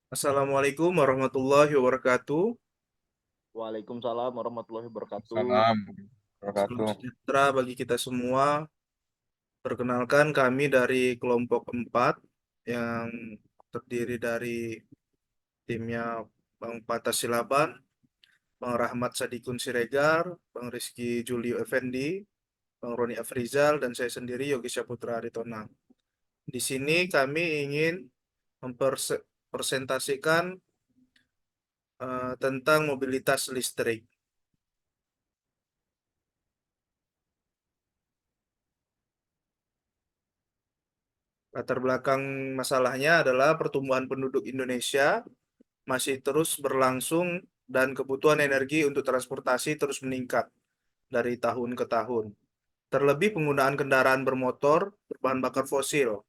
Assalamualaikum warahmatullahi wabarakatuh. Waalaikumsalam warahmatullahi wabarakatuh. Salam Salam wabarakatuh. sejahtera bagi kita semua. Perkenalkan kami dari kelompok 4 yang terdiri dari timnya Bang Patah Silaban, Bang Rahmat Sadikun Siregar, Bang Rizky Julio Effendi, Bang Roni Afrizal, dan saya sendiri Yogi Saputra Aritonang. Di sini kami ingin mempresentasikan tentang mobilitas listrik. Latar belakang masalahnya adalah pertumbuhan penduduk Indonesia masih terus berlangsung dan kebutuhan energi untuk transportasi terus meningkat dari tahun ke tahun. Terlebih penggunaan kendaraan bermotor berbahan bakar fosil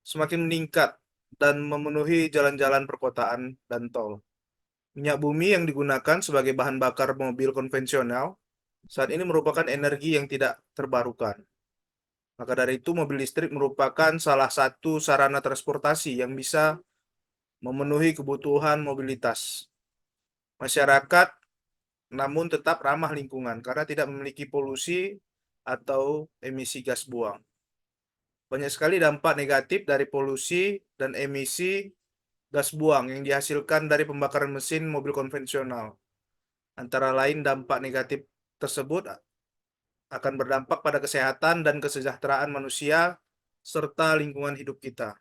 semakin meningkat dan memenuhi jalan-jalan perkotaan dan tol. Minyak bumi yang digunakan sebagai bahan bakar mobil konvensional saat ini merupakan energi yang tidak terbarukan. Maka dari itu, mobil listrik merupakan salah satu sarana transportasi yang bisa memenuhi kebutuhan mobilitas masyarakat, namun tetap ramah lingkungan karena tidak memiliki polusi atau emisi gas buang. Banyak sekali dampak negatif dari polusi dan emisi gas buang yang dihasilkan dari pembakaran mesin mobil konvensional. Antara lain, dampak negatif tersebut akan berdampak pada kesehatan dan kesejahteraan manusia serta lingkungan hidup kita.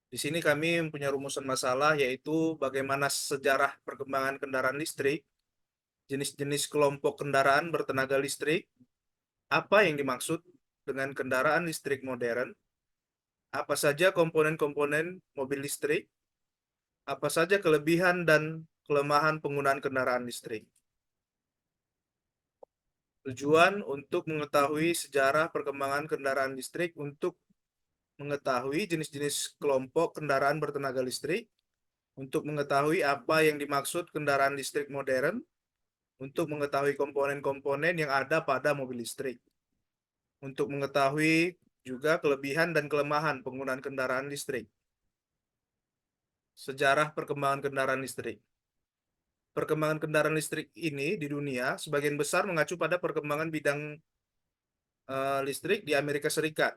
Di sini kami punya rumusan masalah, yaitu bagaimana sejarah perkembangan kendaraan listrik, jenis-jenis kelompok kendaraan bertenaga listrik, apa yang dimaksud dengan kendaraan listrik modern, apa saja komponen-komponen mobil listrik, apa saja kelebihan dan kelemahan penggunaan kendaraan listrik. Tujuan untuk mengetahui sejarah perkembangan kendaraan listrik untuk mengetahui jenis-jenis kelompok kendaraan bertenaga listrik, untuk mengetahui apa yang dimaksud kendaraan listrik modern, untuk mengetahui komponen-komponen yang ada pada mobil listrik, untuk mengetahui juga kelebihan dan kelemahan penggunaan kendaraan listrik. Sejarah perkembangan kendaraan listrik. Perkembangan kendaraan listrik ini di dunia sebagian besar mengacu pada perkembangan bidang listrik di Amerika Serikat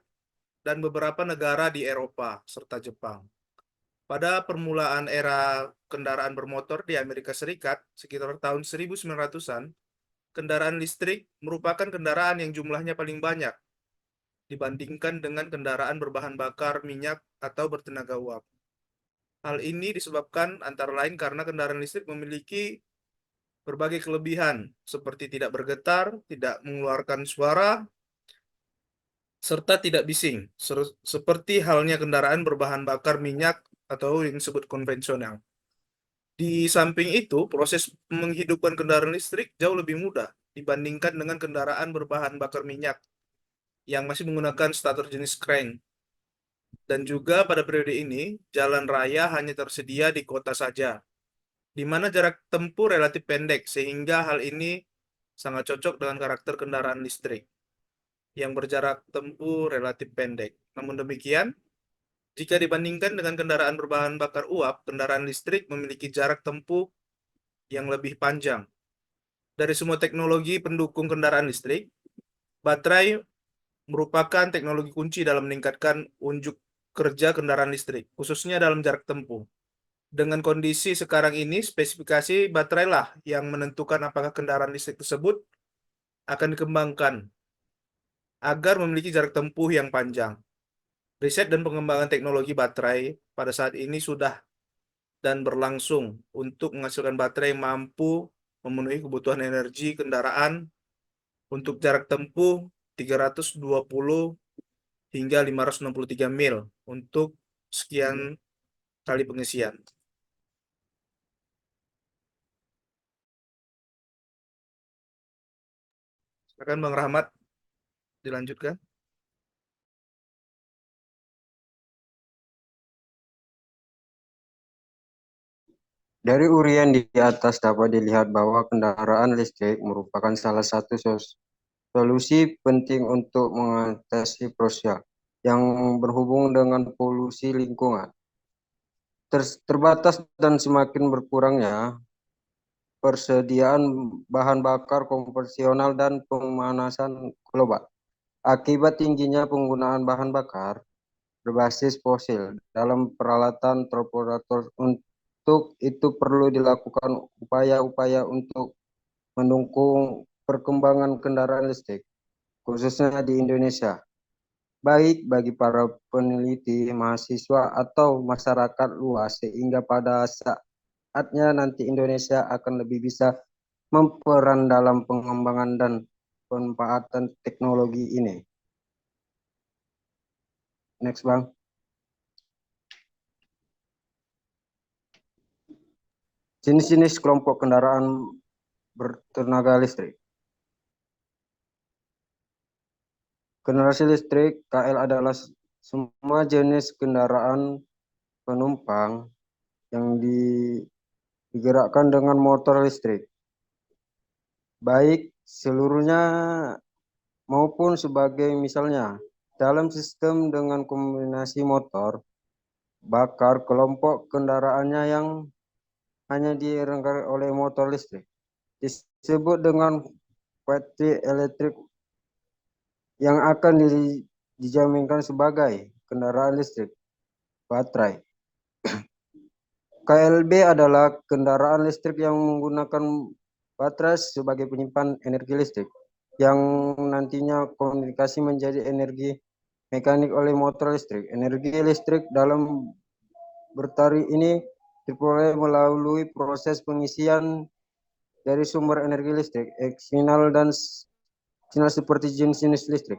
dan beberapa negara di Eropa serta Jepang. Pada permulaan era kendaraan bermotor di Amerika Serikat, sekitar tahun 1900-an, kendaraan listrik merupakan kendaraan yang jumlahnya paling banyak dibandingkan dengan kendaraan berbahan bakar minyak atau bertenaga uap. Hal ini disebabkan antara lain karena kendaraan listrik memiliki berbagai kelebihan, seperti tidak bergetar, tidak mengeluarkan suara, serta tidak bising, seperti halnya kendaraan berbahan bakar minyak atau yang disebut konvensional. Di samping itu, proses menghidupkan kendaraan listrik jauh lebih mudah dibandingkan dengan kendaraan berbahan bakar minyak yang masih menggunakan starter jenis crank. Dan juga pada periode ini, jalan raya hanya tersedia di kota saja, di mana jarak tempuh relatif pendek, sehingga hal ini sangat cocok dengan karakter kendaraan listrik yang berjarak tempuh relatif pendek. Namun demikian, jika dibandingkan dengan kendaraan berbahan bakar uap, kendaraan listrik memiliki jarak tempuh yang lebih panjang. Dari semua teknologi pendukung kendaraan listrik, baterai merupakan teknologi kunci dalam meningkatkan unjuk kerja kendaraan listrik, khususnya dalam jarak tempuh. Dengan kondisi sekarang ini, spesifikasi baterai lah yang menentukan apakah kendaraan listrik tersebut akan dikembangkan agar memiliki jarak tempuh yang panjang. Riset dan pengembangan teknologi baterai pada saat ini sudah dan berlangsung untuk menghasilkan baterai yang mampu memenuhi kebutuhan energi kendaraan untuk jarak tempuh 320 hingga 563 mil untuk sekian kali pengisian. Silakan Bang Rahmat dilanjutkan. Dari urian di atas dapat dilihat bahwa kendaraan listrik merupakan salah satu solusi penting untuk mengatasi proses yang berhubung dengan polusi lingkungan. terbatas dan semakin berkurangnya persediaan bahan bakar konvensional dan pemanasan global. Akibat tingginya penggunaan bahan bakar berbasis fosil dalam peralatan transportasi, untuk itu perlu dilakukan upaya-upaya untuk mendukung perkembangan kendaraan listrik, khususnya di Indonesia, baik bagi para peneliti, mahasiswa, atau masyarakat luas, sehingga pada saatnya nanti Indonesia akan lebih bisa memperan dalam pengembangan dan pemanfaatan teknologi ini. Next, Bang. Jenis-jenis kelompok kendaraan bertenaga listrik. Generasi listrik KL adalah semua jenis kendaraan penumpang yang digerakkan dengan motor listrik, baik seluruhnya maupun sebagai misalnya dalam sistem dengan kombinasi motor bakar. Kelompok kendaraannya yang hanya direnggarai oleh motor listrik disebut dengan battery elektrik, yang akan dijaminkan sebagai kendaraan listrik baterai. KLB adalah kendaraan listrik yang menggunakan baterai sebagai penyimpan energi listrik, yang nantinya komunikasi menjadi energi mekanik oleh motor listrik. Energi listrik dalam bertari ini diperoleh melalui proses pengisian dari sumber energi listrik eksternal dan sinyal seperti jenis-jenis listrik,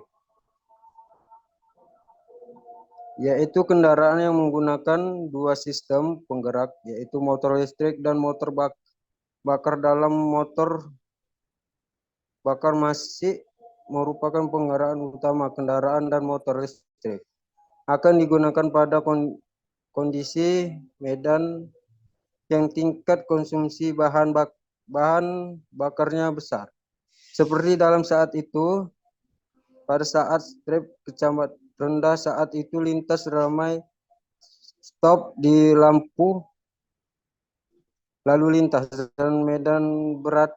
yaitu kendaraan yang menggunakan dua sistem penggerak, yaitu motor listrik dan motor bakar. Dalam motor bakar masih merupakan penggerak utama kendaraan, dan motor listrik akan digunakan pada kondisi medan yang tingkat konsumsi bahan bakarnya besar. Seperti dalam saat itu, pada saat strip kecamatan rendah, saat itu lintas ramai stop di lampu lalu lintas, dan medan berat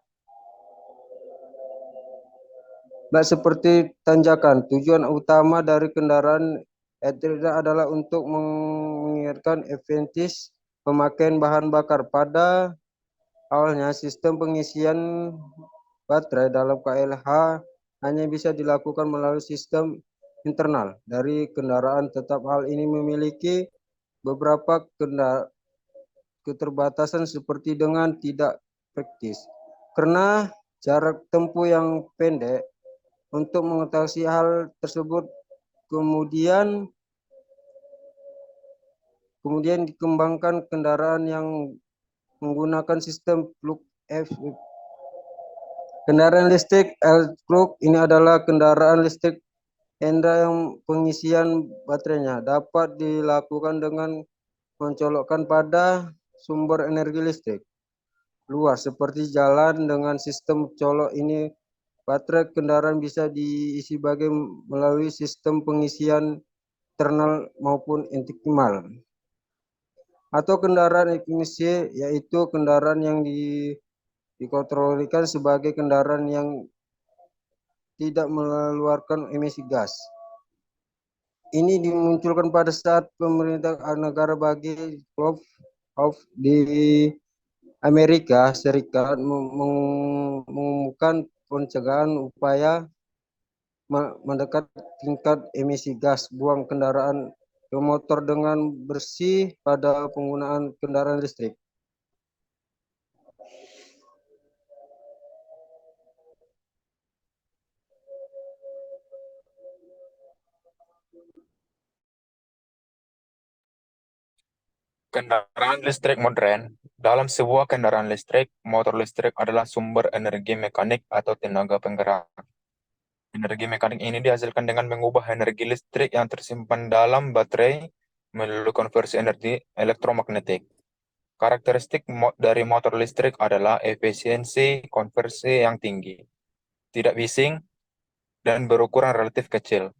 seperti tanjakan. Tujuan utama dari kendaraan elektrik adalah untuk mengingatkan efisiensi pemakaian bahan bakar. Pada awalnya sistem pengisian baterai dalam KLH hanya bisa dilakukan melalui sistem internal dari kendaraan. Tetap hal ini memiliki beberapa keterbatasan seperti dengan tidak praktis karena jarak tempuh yang pendek. Untuk mengatasi hal tersebut kemudian dikembangkan kendaraan yang menggunakan sistem plug F. Kendaraan listrik plug ini adalah kendaraan listrik yang pengisian baterainya dapat dilakukan dengan mencolokkan pada sumber energi listrik luar seperti jalan. Dengan sistem colok ini, baterai kendaraan bisa diisi melalui sistem pengisian internal maupun eksternal. Atau kendaraan efisien, yaitu kendaraan yang dikontrolkan sebagai kendaraan yang tidak mengeluarkan emisi gas. Ini dimunculkan pada saat pemerintah negara bagi di Amerika Serikat mengumumkan pencegahan upaya mendekat tingkat emisi gas buang kendaraan bermotor dengan bersih pada penggunaan kendaraan listrik. Kendaraan listrik modern. Dalam sebuah kendaraan listrik, motor listrik adalah sumber energi mekanik atau tenaga penggerak. Energi mekanik ini dihasilkan dengan mengubah energi listrik yang tersimpan dalam baterai melalui konversi energi elektromagnetik. Karakteristik dari motor listrik adalah efisiensi konversi yang tinggi, tidak bising, dan berukuran relatif kecil.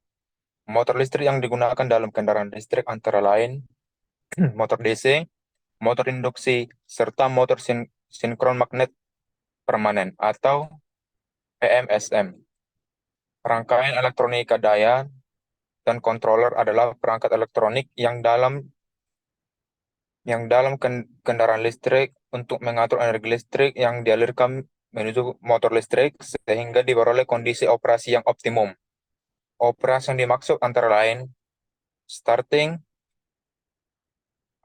Motor listrik yang digunakan dalam kendaraan listrik antara lain motor DC, motor induksi, serta motor sinkron magnet permanen atau PMSM. Rangkaian elektronika daya dan controller adalah perangkat elektronik yang dalam kendaraan listrik untuk mengatur energi listrik yang dialirkan menuju motor listrik sehingga diperoleh kondisi operasi yang optimum. Operasi yang dimaksud antara lain starting,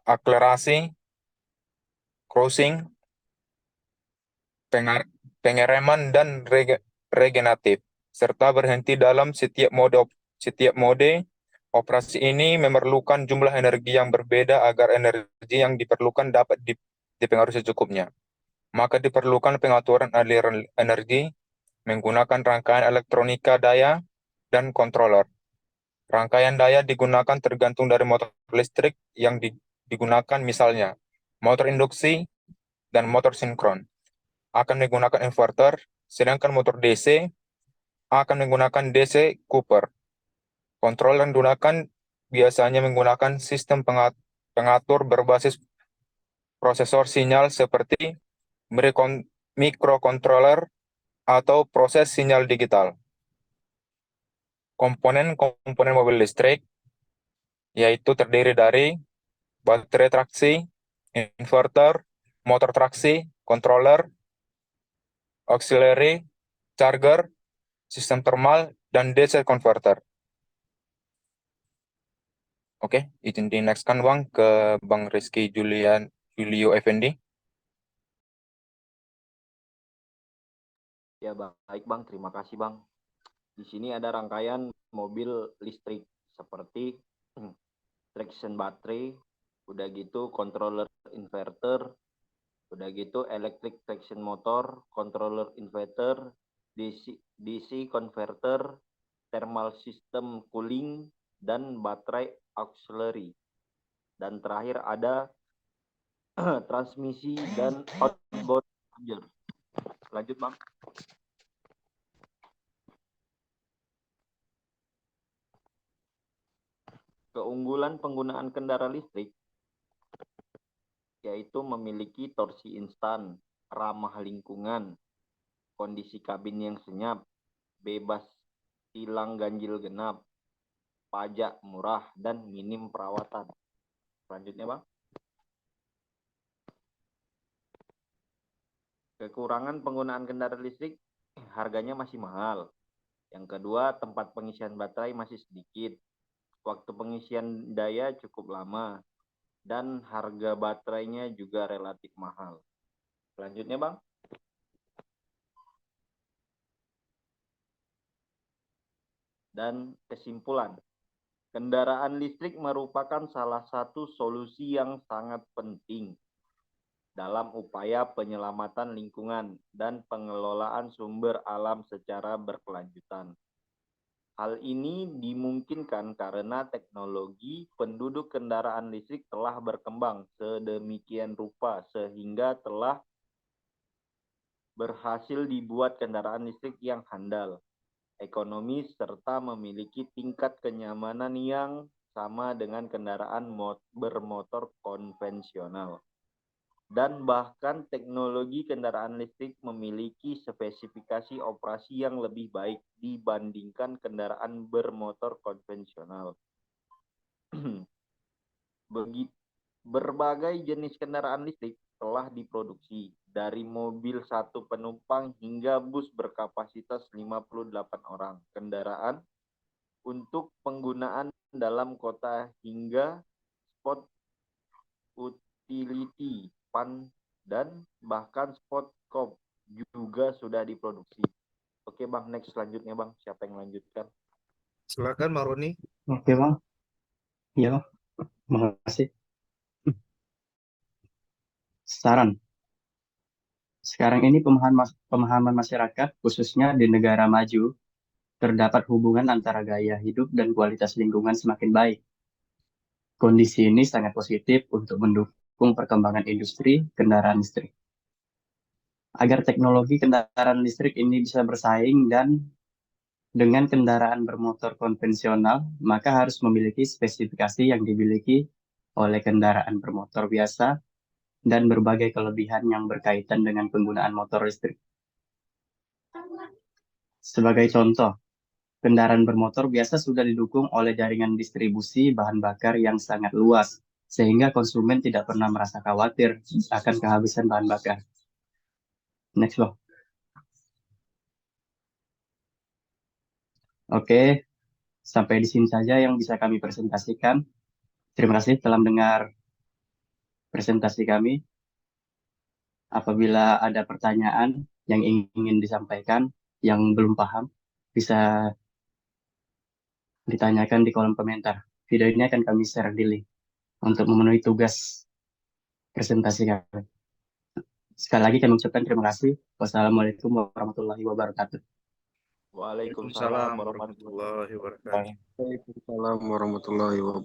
akselerasi, cruising, pengereman, dan regeneratif, serta berhenti dalam setiap mode operasi ini memerlukan jumlah energi yang berbeda agar energi yang diperlukan dapat dipengaruhi secukupnya. Maka diperlukan pengaturan aliran energi menggunakan rangkaian elektronika daya dan controller. Rangkaian daya digunakan tergantung dari motor listrik yang digunakan, misalnya motor induksi dan motor sinkron akan menggunakan inverter, sedangkan motor DC akan menggunakan DC Cooper. Kontrol yang digunakan biasanya menggunakan sistem pengatur berbasis prosesor sinyal seperti microcontroller atau proses sinyal digital. Komponen mobil listrik yaitu terdiri dari baterai traksi, inverter, motor traksi, controller, auxiliary, charger, sistem thermal, dan DC converter. Oke, izin di next kan Bang ke Bang Rizky Julio Effendi. Ya baik Bang, terima kasih Bang. Di sini ada rangkaian mobil listrik seperti traction battery, udah gitu controller inverter, udah gitu electric traction motor, controller inverter, DC converter, thermal system cooling, dan baterai auxiliary. Dan terakhir ada transmisi dan outboard charger. Lanjut Bang. Keunggulan penggunaan kendaraan listrik yaitu memiliki torsi instan, ramah lingkungan, kondisi kabin yang senyap, bebas tilang ganjil genap, pajak murah, dan minim perawatan. Selanjutnya Bang. Kekurangan penggunaan kendaraan listrik, harganya masih mahal. Yang kedua, tempat pengisian baterai masih sedikit. Waktu pengisian daya cukup lama. Dan harga baterainya juga relatif mahal. Selanjutnya Bang. Dan kesimpulan, kendaraan listrik merupakan salah satu solusi yang sangat penting dalam upaya penyelamatan lingkungan dan pengelolaan sumber alam secara berkelanjutan. Hal ini dimungkinkan karena teknologi penduduk kendaraan listrik telah berkembang sedemikian rupa sehingga telah berhasil dibuat kendaraan listrik yang handal, ekonomis, serta memiliki tingkat kenyamanan yang sama dengan kendaraan bermotor konvensional. Dan bahkan teknologi kendaraan listrik memiliki spesifikasi operasi yang lebih baik dibandingkan kendaraan bermotor konvensional. Berbagai jenis kendaraan listrik telah diproduksi, dari mobil satu penumpang hingga bus berkapasitas 58 orang, kendaraan untuk penggunaan dalam kota hingga sport utility, dan bahkan sport cop juga sudah diproduksi. Oke Bang, next selanjutnya Bang. Siapa yang lanjutkan? Silakan Maroni. Oke Bang. Iya Bang. Makasih. Saran. Sekarang ini pemahaman masyarakat, khususnya di negara maju, terdapat hubungan antara gaya hidup dan kualitas lingkungan semakin baik. Kondisi ini sangat positif untuk mendukung perkembangan industri kendaraan listrik. Agar teknologi kendaraan listrik ini bisa bersaing dan dengan kendaraan bermotor konvensional, maka harus memiliki spesifikasi yang dimiliki oleh kendaraan bermotor biasa dan berbagai kelebihan yang berkaitan dengan penggunaan motor listrik. Sebagai contoh, kendaraan bermotor biasa sudah didukung oleh jaringan distribusi bahan bakar yang sangat luas, sehingga konsumen tidak pernah merasa khawatir akan kehabisan bahan bakar. Next, Bang. Oke, sampai di sini saja yang bisa kami presentasikan. Terima kasih telah mendengar presentasi kami. Apabila ada pertanyaan yang ingin disampaikan, yang belum paham, bisa ditanyakan di kolom komentar. Video ini akan kami share di link untuk memenuhi tugas presentasi kami. Sekali lagi kami ucapkan terima kasih. Wassalamualaikum warahmatullahi wabarakatuh. Waalaikumsalam warahmatullahi warahmatullahi wabarakatuh. Waalaikumsalam warahmatullahi wabarakatuh.